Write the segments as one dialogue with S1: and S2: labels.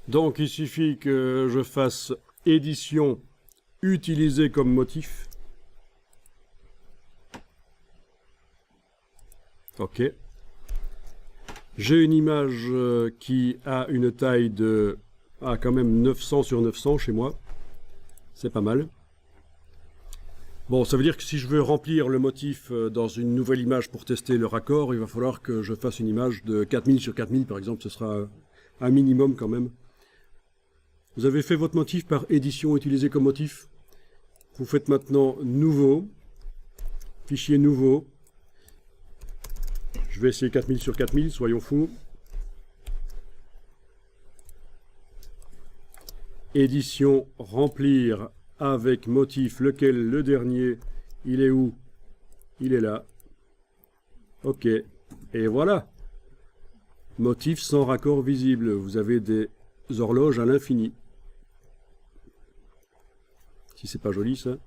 S1: Donc il suffit que je fasse édition utiliser comme motif. Ok. J'ai une image qui a une taille de quand même 900 sur 900 chez moi. C'est pas mal. Bon, ça veut dire que si je veux remplir le motif dans une nouvelle image pour tester le raccord, il va falloir que je fasse une image de 4000 sur 4000 par exemple. Ce sera un minimum quand même. Vous avez fait votre motif par édition utilisée comme motif. Vous faites maintenant nouveau, fichier nouveau. Je vais essayer 4000 sur 4000, soyons fous. Édition remplir avec motif, lequel le dernier, il est où? Il est là. Ok, et voilà. Motif sans raccord visible. Vous avez des horloges à l'infini. Si c'est pas joli ça.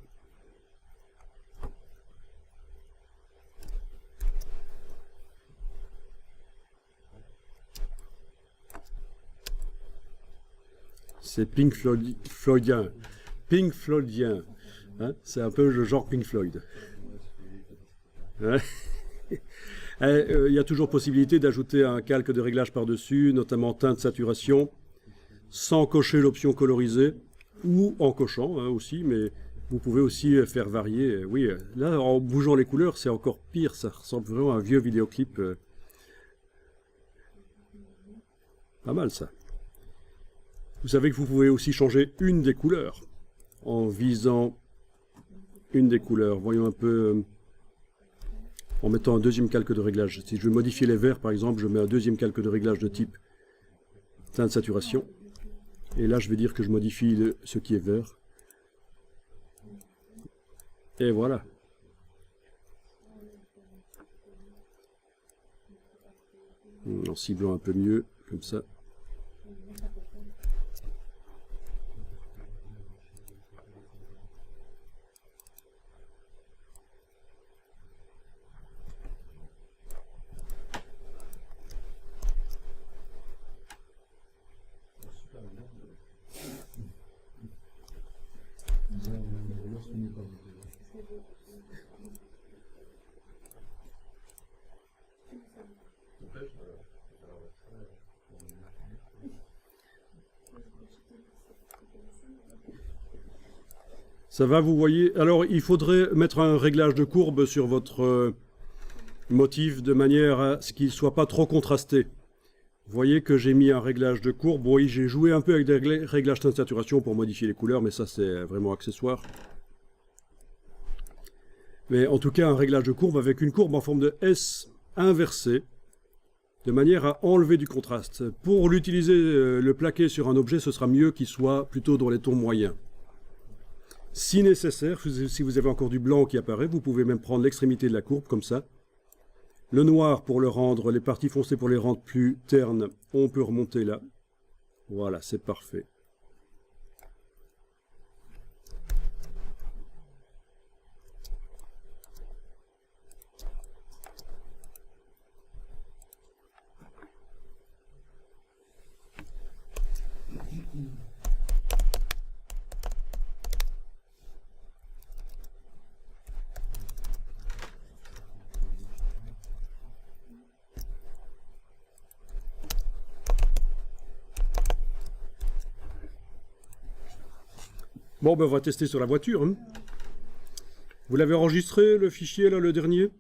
S1: C'est Pink Floydien. Pink Floydien. Hein, c'est un peu le genre Pink Floyd. Il y a toujours possibilité d'ajouter un calque de réglage par-dessus, notamment teinte saturation, sans cocher l'option colorisée, ou en cochant aussi, mais vous pouvez aussi faire varier. Oui, là, en bougeant les couleurs, c'est encore pire, ça ressemble vraiment à un vieux vidéoclip. Pas mal ça. Vous savez que vous pouvez aussi changer une des couleurs en visant une des couleurs. Voyons un peu en mettant un deuxième calque de réglage. Si je veux modifier les verts par exemple, je mets un deuxième calque de réglage de type teinte saturation. Et là je vais dire que je modifie ce qui est vert. Et voilà. En ciblant un peu mieux, comme ça. Ça va, vous voyez. Alors, il faudrait mettre un réglage de courbe sur votre motif de manière à ce qu'il ne soit pas trop contrasté. Vous voyez que j'ai mis un réglage de courbe. Oui, j'ai joué un peu avec des réglages de saturation pour modifier les couleurs, mais ça, c'est vraiment accessoire. Mais en tout cas, un réglage de courbe avec une courbe en forme de S inversée, de manière à enlever du contraste. Pour l'utiliser, le plaquer sur un objet, ce sera mieux qu'il soit plutôt dans les tons moyens. Si nécessaire, si vous avez encore du blanc qui apparaît, vous pouvez même prendre l'extrémité de la courbe, comme ça. Le noir pour le rendre, les parties foncées pour les rendre plus ternes, on peut remonter là. Voilà, c'est parfait. Bon, ben on va tester sur la voiture. Hein. Vous l'avez enregistré, le fichier, là, le dernier ?